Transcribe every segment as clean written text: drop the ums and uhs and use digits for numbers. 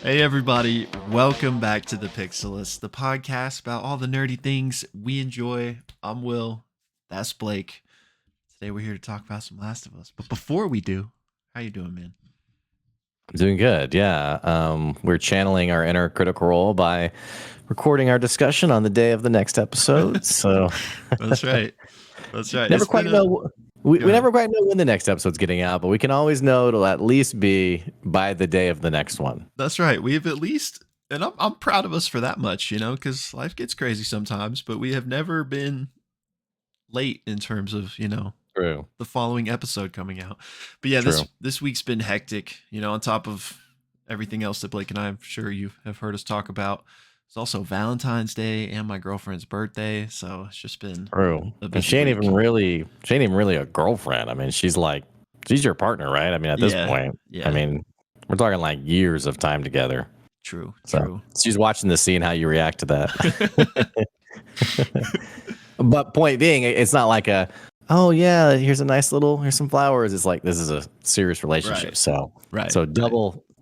Hey everybody, welcome back to the Pixelists, the podcast about all the nerdy things we enjoy. I'm Will, that's Blake. Today we're here to talk about some Last of Us. But before we do, how you doing, man? I'm doing good, yeah. We're channeling our inner critical role by recording our discussion on the day of the next episode. So That's right. That's right. never quite know. We never quite know when the next episode's getting out, but we can always know it'll at least be by the day of the next one. That's right. We have at least, and I'm proud of us for that much, because life gets crazy sometimes, but we have never been late in terms of, True. the following episode coming out. But yeah, this week's been hectic, on top of everything else that Blake and I, I'm sure you have heard us talk about. It's also Valentine's Day and my girlfriend's birthday, so it's just been true. And she ain't even really a girlfriend. I mean, she's your partner, right? I mean, at this point, I mean, we're talking like years of time together. True. She's watching this, seeing how you react to that. But point being, it's not like oh yeah, here's some flowers. It's like, this is a serious relationship. Right. So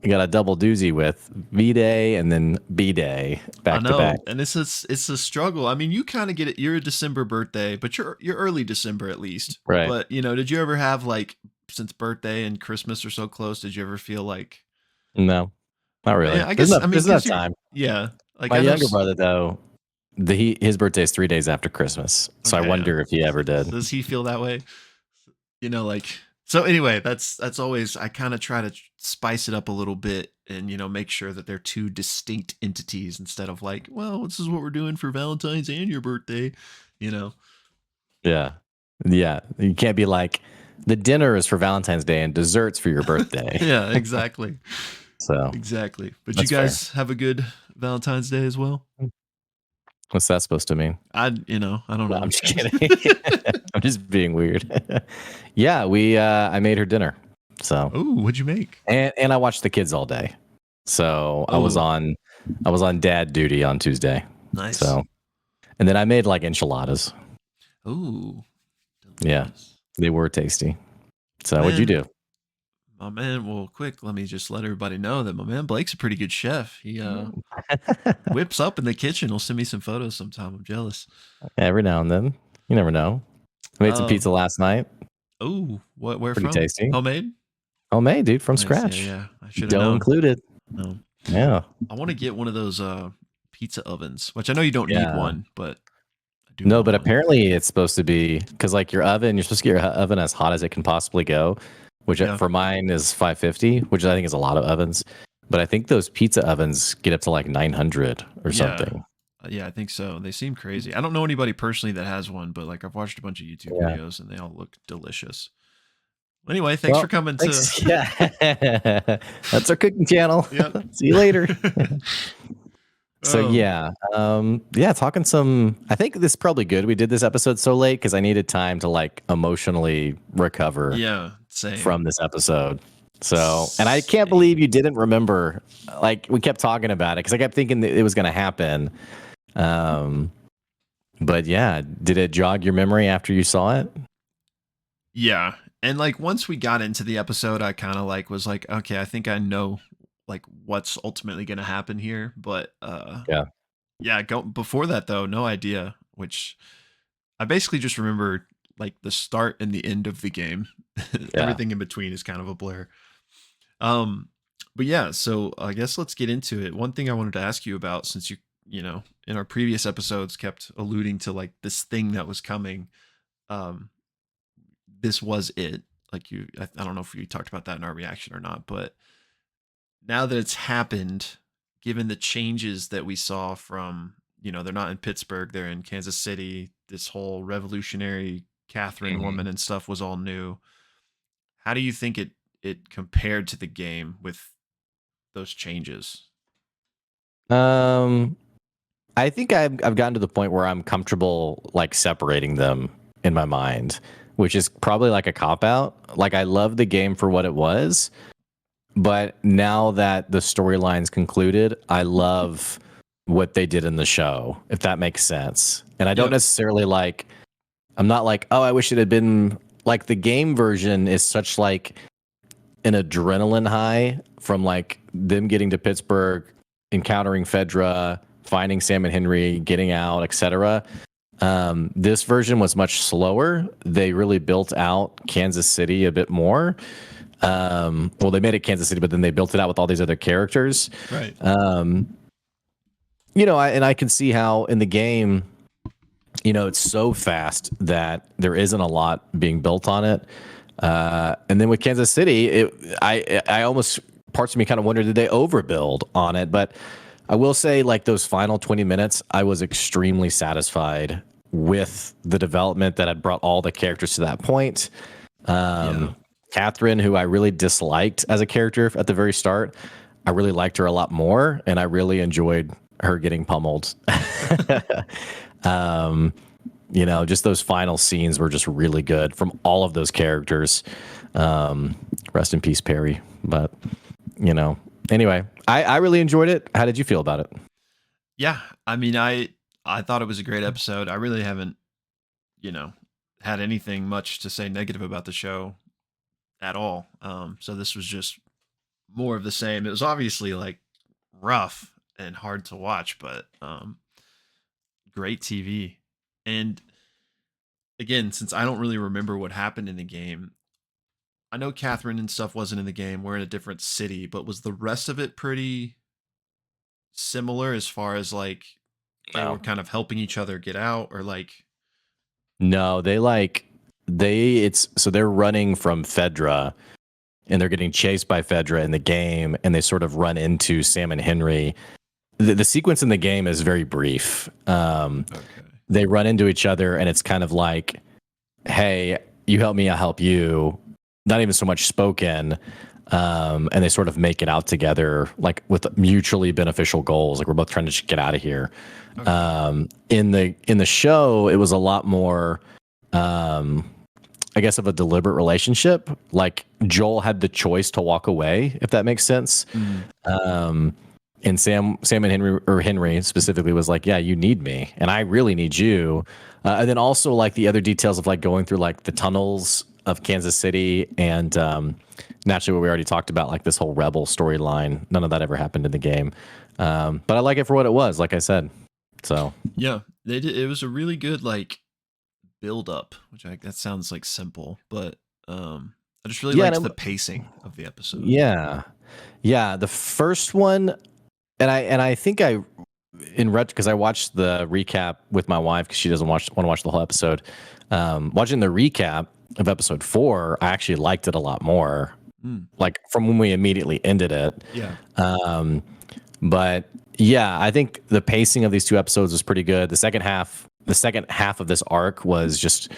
you got a double doozy with V-Day and then B-Day back to back. And it's a struggle. I mean, you kind of get it. You're a December birthday, but you're early December at least. Right. But did you ever have, like, since birthday and Christmas are so close, did you ever feel like? No, not really. Yeah, I guess there's enough time. Yeah. Like my younger brother though, his birthday is 3 days after Christmas. So I wonder if he ever did. Does he feel that way? So anyway, that's always, I kind of try to spice it up a little bit and, make sure that they're two distinct entities instead of like, well, this is what we're doing for Valentine's and your birthday, Yeah. Yeah. You can't be like, the dinner is for Valentine's Day and desserts for your birthday. Yeah, exactly. Exactly. But you guys have a good Valentine's Day as well? What's that supposed to mean? I don't know. I'm just kidding. I'm just being weird. Yeah, I made her dinner. So, what'd you make? And I watched the kids all day. So I was on dad duty on Tuesday. Nice. So, and then I made like enchiladas. Ooh. Yeah, they were tasty. So what'd you do? My man, well, quick, let me just let everybody know that my man Blake's a pretty good chef. He whips up in the kitchen. He'll send me some photos sometime. I'm jealous. Every now and then. You never know. I made some pizza last night. Oh, where pretty from? Tasty. Homemade, dude, from scratch. Yeah. I should have Dough known. Included. No. Yeah. I want to get one of those pizza ovens, which I know you don't need one, but I do. No, but apparently it's supposed to be, because like your oven, you're supposed to get your oven as hot as it can possibly go. Which for mine is 550, which I think is a lot of ovens. But I think those pizza ovens get up to like 900 or something. Yeah, I think so. They seem crazy. I don't know anybody personally that has one, but like I've watched a bunch of YouTube videos and they all look delicious. Anyway, thanks for coming to. Yeah, that's our cooking channel. Yep. See you later. So talking some. I think this is probably good. We did this episode so late because I needed time to like emotionally recover. Yeah, same. From this episode. So, and I can't believe you didn't remember. Like we kept talking about it because I kept thinking that it was going to happen. But yeah, did it jog your memory after you saw it? Yeah, and like once we got into the episode, I kind of like was like, okay, I think I know like what's ultimately going to happen here, but before that though, no idea. Which I basically just remember like the start and the end of the game. Everything in between is kind of a blur. But yeah, so I guess let's get into it. One thing I wanted to ask you about, since you in our previous episodes kept alluding to like this thing that was coming. This was it. Like I don't know if you talked about that in our reaction or not, but now that it's happened, given the changes that we saw from, they're not in Pittsburgh, they're in Kansas City. This whole revolutionary Catherine woman and stuff was all new. How do you think it compared to the game with those changes? I think I've gotten to the point where I'm comfortable like separating them in my mind, which is probably like a cop out. Like I love the game for what it was, but now that the storyline's concluded, I love what they did in the show, if that makes sense. And I don't necessarily like I'm not like, oh, I wish it had been like the game version is such like an adrenaline high from like them getting to Pittsburgh, encountering Fedra, finding Sam and Henry, getting out, etc. This version was much slower. They really built out Kansas City a bit more. Well, they made it Kansas City, but then they built it out with all these other characters. Right. I can see how in the game, it's so fast that there isn't a lot being built on it. And then with Kansas City, I almost parts of me kind of wonder, did they overbuild on it? But I will say, like those final 20 minutes, I was extremely satisfied with the development that had brought all the characters to that point. Yeah. Catherine, who I really disliked as a character at the very start, I really liked her a lot more, and I really enjoyed her getting pummeled. Just those final scenes were just really good from all of those characters. Rest in peace, Perry. But, anyway, I really enjoyed it. How did you feel about it? Yeah. I mean, I thought it was a great episode. I really haven't, you know, had anything much to say negative about the show at all. So this was just more of the same. It was obviously like rough and hard to watch, but great TV. And again, since I don't really remember what happened in the game, I know Catherine and stuff wasn't in the game. We're in a different city, but was the rest of it pretty similar as far as like they were No. kind of helping each other get out, or like No, they're running from Fedra and they're getting chased by Fedra in the game, and they sort of run into Sam and Henry. The sequence in the game is very brief. okay. They run into each other, and it's kind of like, hey, you help me, I'll help you. Not even so much spoken. And they sort of make it out together, like with mutually beneficial goals. Like we're both trying to just get out of here. Okay. In the show, it was a lot more, I guess, of a deliberate relationship. Like Joel had the choice to walk away, if that makes sense. Mhm. And Sam and Henry specifically was like, yeah, you need me, and I really need you. And then also like the other details of like going through like the tunnels of Kansas City, and naturally what we already talked about, like this whole rebel storyline. None of that ever happened in the game, but I like it for what it was. Like I said, so Yeah, they did. It was a really good like build up, that sounds like simple, but I just really yeah, liked the pacing of the episode. yeah. The first one, and I think I in ret because I watched the recap with my wife because she doesn't want to watch the whole episode. Watching the recap of episode 4, I actually liked it a lot more. Mm, Like from when we immediately ended it. yeah. But yeah, I think the pacing of these 2 episodes was pretty good. The second half of this arc was just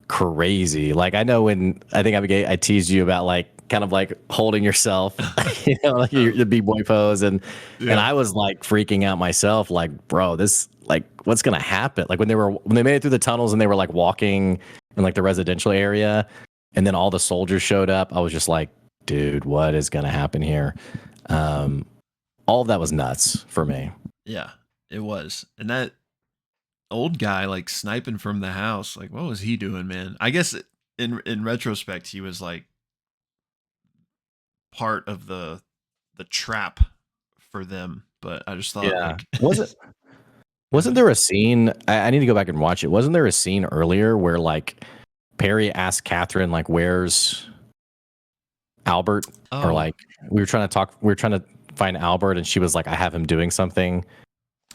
crazy. Like I know when I think I teased you about like kind of like holding yourself, like the b-boy pose, and Yeah. I was like freaking out myself, like, bro, this like what's gonna happen? Like when they made it through the tunnels and they were like walking in like the residential area, and then all the soldiers showed up, I was just like, dude, what is gonna happen here? All of that was nuts for me. Yeah, it was. And that old guy like sniping from the house, like what was he doing, man? I guess in retrospect he was like part of the trap for them, but I just thought Yeah. like Was it go Wasn't ahead. there a scene? I need to go back and watch it. Wasn't there a scene earlier where like Perry asked Catherine like, "Where's Albert?" Or Oh, like we were trying to find Albert, and she was like, "I have him doing something."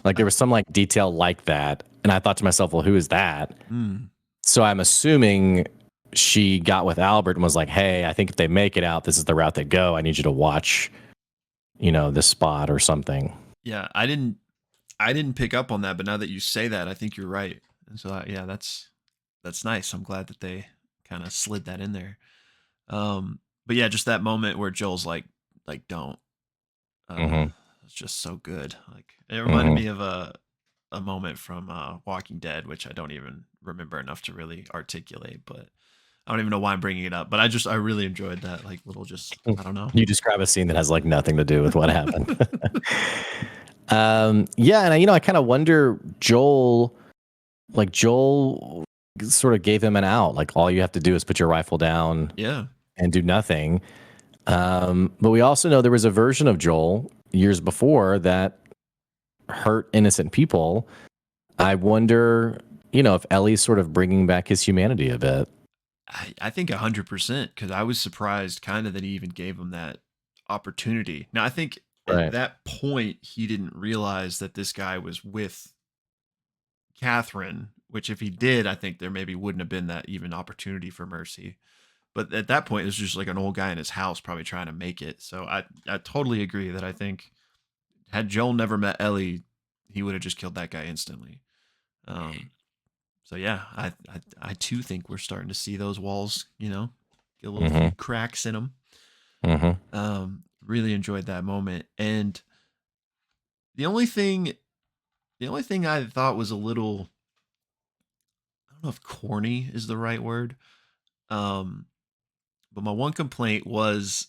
Like there was some like detail like that, and I thought to myself, "Well, who is that?" mm, So I'm assuming she got with Albert and was like, "Hey, I think if they make it out, this is the route they go. I need you to watch, this spot or something." yeah, I didn't pick up on that, but now that you say that, I think you're right. And so yeah, that's nice. I'm glad that they kind of slid that in there. But yeah, just that moment where Joel's like don't. Hmm. It's just so good. Like it reminded Hmm. me of a moment from Walking Dead, which I don't even remember enough to really articulate, but I don't even know why I'm bringing it up. But I really enjoyed that like little just I don't know. You describe a scene that has like nothing to do with what happened. Yeah, and I kind of wonder Joel sort of gave him an out. Like all you have to do is put your rifle down Yeah. and do nothing. But we also know there was a version of Joel years before that hurt innocent people. I wonder, if Ellie's sort of bringing back his humanity a bit. I think 100% because I was surprised kind of that he even gave him that opportunity. Now, I think at Right. that point, he didn't realize that this guy was with Catherine, which if he did, I think there maybe wouldn't have been that even opportunity for mercy. But at that point, it was just like an old guy in his house probably trying to make it. So I totally agree that I think had Joel never met Ellie, he would have just killed that guy instantly. So yeah, I too think we're starting to see those walls, get a little few Mm-hmm. cracks in them. Mm-hmm. Really enjoyed that moment. And the only thing the only thing I thought was a little, I don't know if corny is the right word. Um but my one complaint was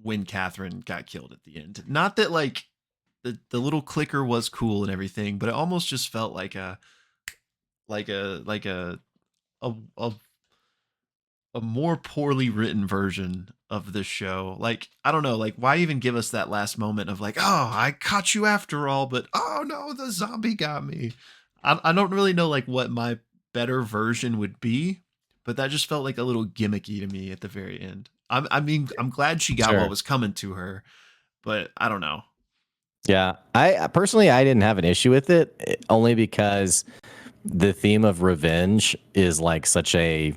when Catherine got killed at the end. Not that like the little clicker was cool and everything, but it almost just felt like a a a more poorly written version of the show. Like, I don't know, like why even give us that last moment of like, oh, I caught you after all, but oh no, the zombie got me. I don't really know like what my better version would be, but that just felt like a little gimmicky to me at the very end. I mean, I'm glad she got what Sure. was coming to her, but I don't know. Yeah. I personally, I didn't have an issue with it only because the theme of revenge is like such a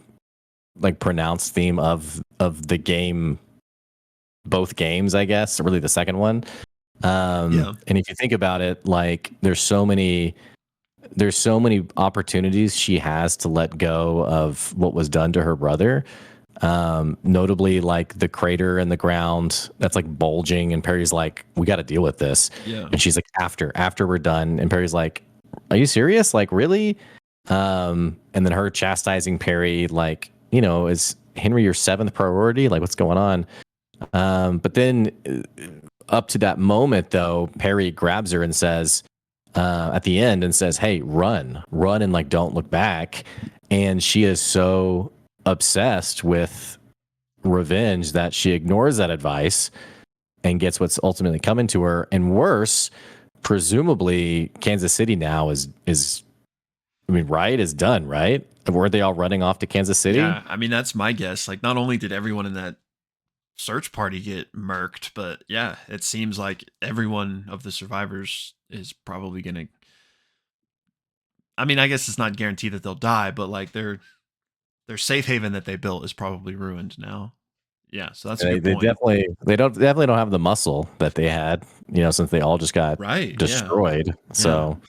like pronounced theme of the game, both games, I guess, really the second one. Yeah. And if you think about it, like there's so many opportunities she has to let go of what was done to her brother. Notably like the crater in the ground that's like bulging, and Perry's like, we got to deal with this. Yeah. And she's like, after we're done. And Perry's like, are you serious? Like, really? And then her chastising Perry, like, is Henry your seventh priority? Like, what's going on? But then up to that moment, though, Perry grabs her and says, at the end, and says, hey, run, and like, don't look back. And she is so obsessed with revenge that she ignores that advice and gets what's ultimately coming to her. And worse, presumably, Kansas City now is I mean, Riot is done, right? Were they all running off to Kansas City? Yeah, I mean that's my guess. Like not only did everyone in that search party get murked, but yeah, it seems like everyone of the survivors is probably gonna. I mean, I guess it's not guaranteed that they'll die, but like their safe haven that they built is probably ruined now. Yeah, so that's a They, good they point. definitely don't have the muscle that they had, since they all just got Right? Yeah. destroyed. Yeah. So,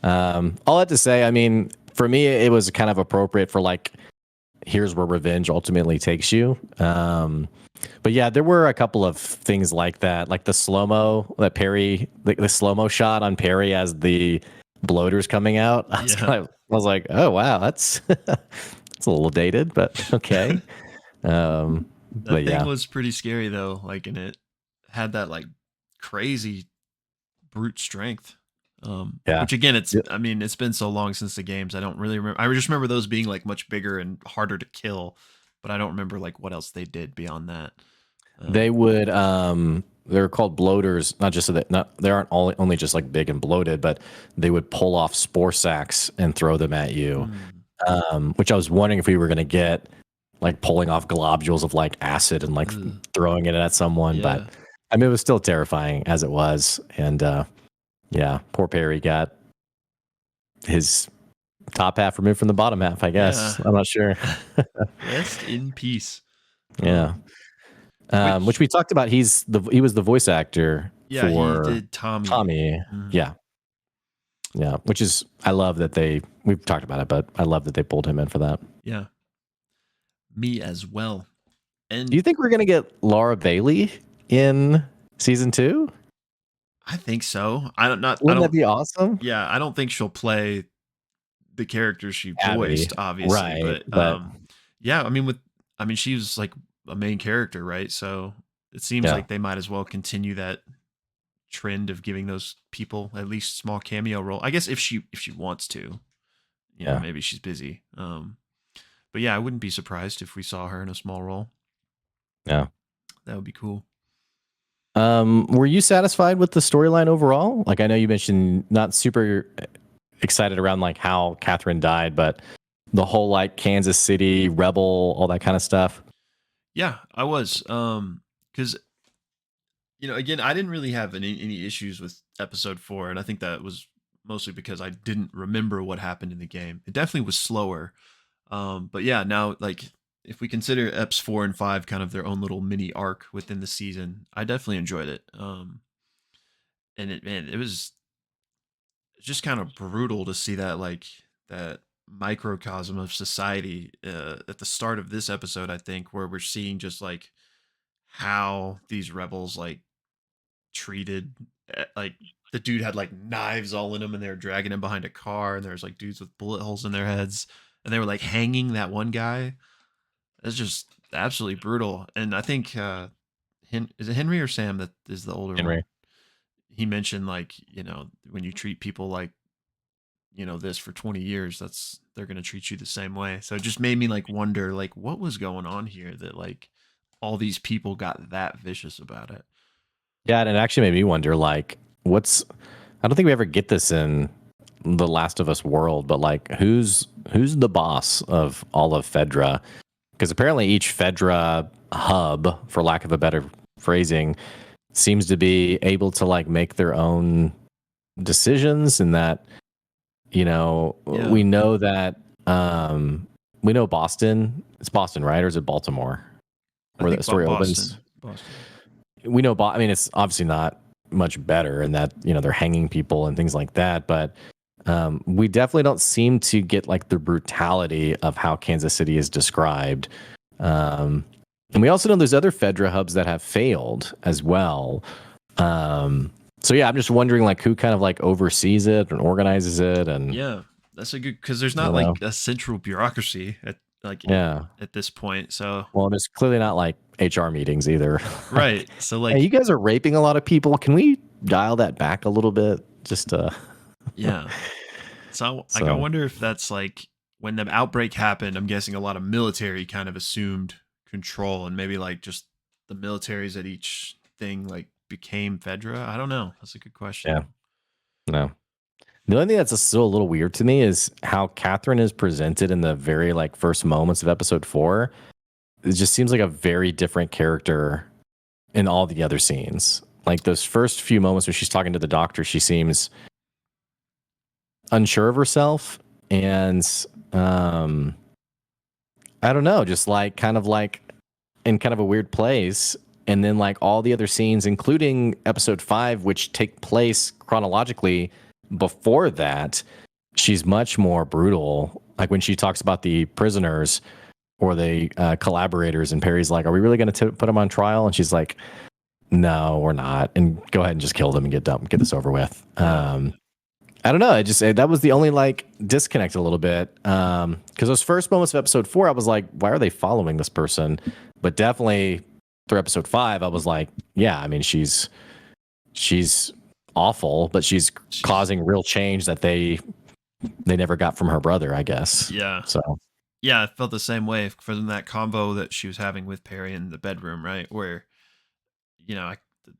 all that to say, I mean, for me, it was kind of appropriate for like, here's where revenge ultimately takes you. But yeah, there were a couple of things like that, like the slow mo that Perry, the slow mo shot on Perry as the bloater's coming out. Yeah. I was like, oh wow, that's it's a little dated, but okay. That But thing yeah, was pretty scary though. Like, and it had that like crazy brute strength. yeah. Which again, I mean, it's been so long since the games. I don't really remember. I just remember those being like much bigger and harder to kill, but I don't remember like what else they did beyond that. They Um, would they're called bloaters, not just so that not they aren't only just like big and bloated, but they would pull off spore sacks and throw them at you. mm, Which I was wondering if we were gonna get like pulling off globules of like acid and like ugh, throwing it at someone, but yeah. I mean it was still terrifying as it was. And yeah, poor Perry got his top half removed from the bottom half, I Yeah. guess. I'm not sure. Rest in peace. Yeah. Um, Which which we talked about. He was the voice actor yeah, he for did Tommy. Tommy. Mhm. Yeah, yeah. Which is I love that we've talked about it, but I love that they pulled him in for that. Yeah, me as well. Do And you think we're gonna get Laura Bailey in season 2? I think so. I Wouldn't that don't be awesome? yeah, I don't think she'll play the character she Abby, voiced, obviously, right? but But yeah, I mean, she was like a main character, right? So it seems yeah, like they might as well continue that trend of giving those people at least small cameo role. I guess if she wants to, yeah. maybe she's busy. But yeah, I wouldn't be surprised if we saw her in a small role. Yeah. That would be cool. Were you satisfied with the storyline overall? Like, I know you mentioned not super excited around like how Catherine died, but the whole like Kansas City rebel, all that kind of stuff. Yeah, I was. Because again, I didn't really have any issues with episode 4, and I think that was mostly because I didn't remember what happened in the game. It definitely was slower. But yeah, now like if we consider eps 4 and 5 kind of their own little mini arc within the season, I definitely enjoyed it. And it was just kind of brutal to see that like that microcosm of society at the start of this episode. I think where we're seeing just like how these rebels like treated like the dude had like knives all in him and they were dragging him behind a car and there's like dudes with bullet holes in their heads and they were like hanging that one guy. It's just absolutely brutal. And I think is it Henry or Sam that is the older one? Henry. He mentioned like, when you treat people like, this for 20 years, they're going to treat you the same way. So it just made me like wonder like what was going on here that like all these people got that vicious about it. Yeah, and it actually made me wonder, like, I don't think we ever get this in the Last of Us world, but like, who's the boss of all of Fedra? Because apparently each Fedra hub, for lack of a better phrasing, seems to be able to like make their own decisions, and that Yeah. we know that we know Boston. It's Boston, right, or is it Baltimore? I Where the think story opens. Boston. Boston. We know, I mean, it's obviously not much better in that, they're hanging people and things like that. But we definitely don't seem to get like the brutality of how Kansas City is described. And we also know there's other Fedra hubs that have failed as well. So yeah, I'm just wondering like who kind of like oversees it and organizes it, and Yeah. That's a good because there's you not know, like a central bureaucracy yeah. at this point. So Well, there's clearly not like HR meetings either. right. Like, So hey, you like guys are raping a lot of people. Can we dial that back a little bit? Just yeah. So like I so wonder if that's like when the outbreak happened, I'm guessing a lot of military kind of assumed control and maybe like just the militaries at each thing like became Fedra. I don't know. That's a good question yeah, though. no. The only thing that's still a little weird to me is how Catherine is presented in the very like first moments of episode 4. It just seems like a very different character in all the other scenes. Like those first few moments when she's talking to the doctor, she seems unsure of herself, and um I don't know, just like kind of like in kind of a weird place. And then like all the other scenes, including episode 5, which take place chronologically before that, she's much more brutal. Like when she talks about the prisoners or the collaborators, and Perry's like, "Are we really going to put them on trial?" And she's like, "No, we're not. And go ahead and just kill them and get this over with." Yeah. I don't know. I just that was the only like disconnect a little bit. Because those first moments of episode 4, I was like, why are they following this person? But definitely through episode 5, I was like, yeah, I mean, she's awful, but she's She's causing real change that they never got from her brother, I guess. yeah. So Yeah, I felt the same way from that convo that she was having with Perry in the bedroom, right? Where, I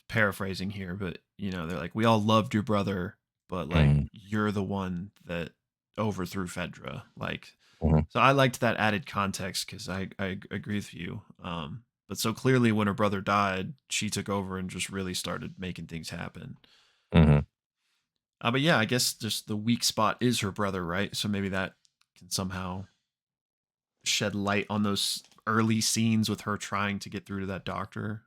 paraphrasing here, but they're like, we all loved your brother, but like mm, you're the one that overthrew Fedra. Like, mhm, so I liked that added context because I agree with you. But so clearly when her brother died, she took over and just really started making things happen. mhm. But yeah, I guess just the weak spot is her brother, right? So maybe that can somehow shed light on those early scenes with her trying to get through to that doctor.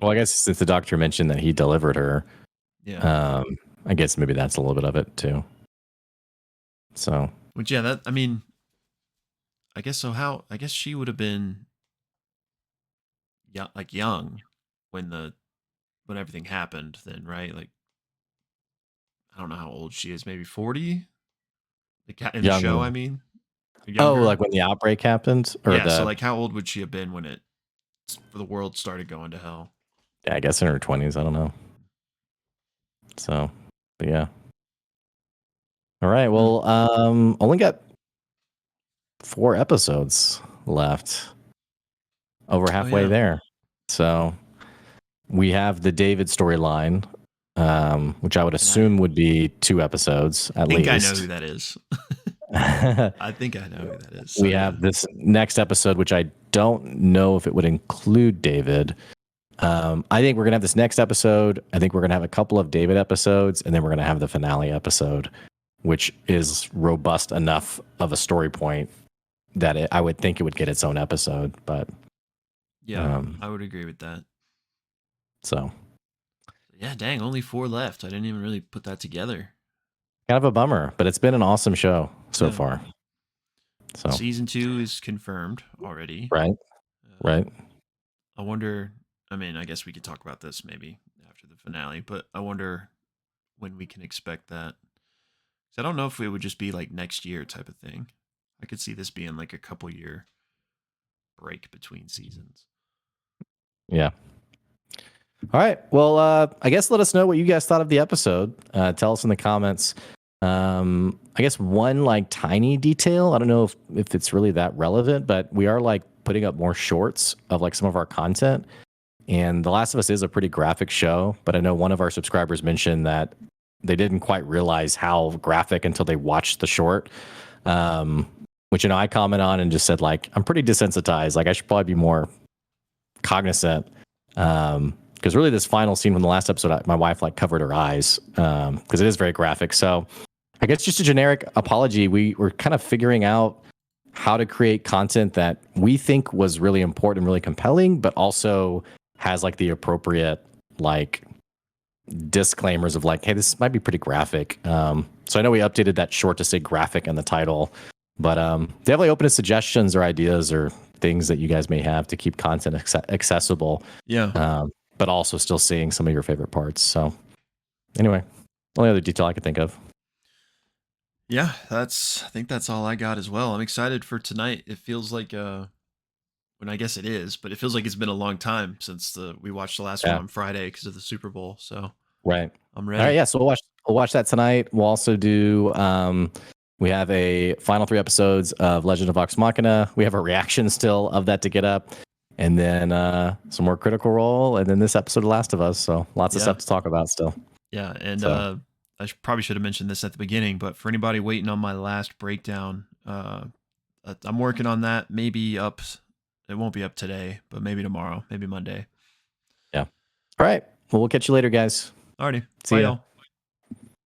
Well, I guess since the doctor mentioned that he delivered her, Yeah. um, I guess maybe that's a little bit of it too. So Which yeah, that I mean, I guess so. How I guess she would have been young, like young when everything happened. Then right, like I don't know how old she is. Maybe 40. In the show, I young. mean, or Oh, younger. like when the outbreak happened, or Yeah. So the like, how old would she have been when the world started going to hell? yeah, I guess in her 20s. I don't know. So, but yeah. All right. Hmm. Well, only got 4 episodes left. Over Oh halfway yeah, there. So we have the David storyline, which I would and I assume would be 2 episodes at think I know who least. that is. I think I know who that is. So We yeah, have this next episode, which I don't know if it would include David. I think we're gonna have this next episode. I think we're gonna have a couple of David episodes, and then we're gonna have the finale episode, which is robust enough of a story point that I would think it would get its own episode. But yeah, um, I would agree with that. so Yeah, dang, only 4 left. I didn't even really put that together. kind of a bummer, but it's been an awesome show so Yeah, far. So season 2 is confirmed already. right, right, I wonder. I mean, I guess we could talk about this maybe after the finale, but I wonder when we can expect that. 'Cause I don't know if it would just be like next year type of thing. I could see this being like a couple year break between seasons. yeah. All right. Well, I guess let us know what you guys thought of the episode. Tell us in the comments. I guess one like tiny detail. I don't know if it's really that relevant, but we are like putting up more shorts of like some of our content. And The Last of Us is a pretty graphic show, but I know one of our subscribers mentioned that they didn't quite realize how graphic until they watched the short. Which I comment on and just said like I'm pretty desensitized. Like I should probably be more cognizant. Because really, this final scene from the last episode, my wife like covered her eyes because it is very graphic. So I guess just a generic apology. We're kind of figuring out how to create content that we think was really important and really compelling, but also has like the appropriate like disclaimers of like, hey, this might be pretty graphic. So I know we updated that short to say graphic in the title, but definitely open to suggestions or ideas or things that you guys may have to keep content accessible. Yeah. But also still seeing some of your favorite parts. So anyway, only other detail I could think of. Yeah, I think that's all I got as well. I'm excited for tonight. It feels like when I guess it is, but it feels like it's been a long time since we watched the last one Yeah. on Friday because of the Super Bowl. So Right. I'm All right. ready. Yeah. So we'll watch that tonight. We'll also do we have a final 3 episodes of Legend of Vox Machina. We have a reaction still of that to get up. And then some more Critical Role, and then this episode of Last of Us. So lots of Yeah. stuff to talk about still. Yeah, and So probably should have mentioned this at the beginning, but for anybody waiting on my last breakdown, I'm working on that. Maybe up, it won't be up today, but maybe tomorrow, maybe Monday. yeah. All right. Well, we'll catch you later, guys. Alrighty, See bye ya. y'all.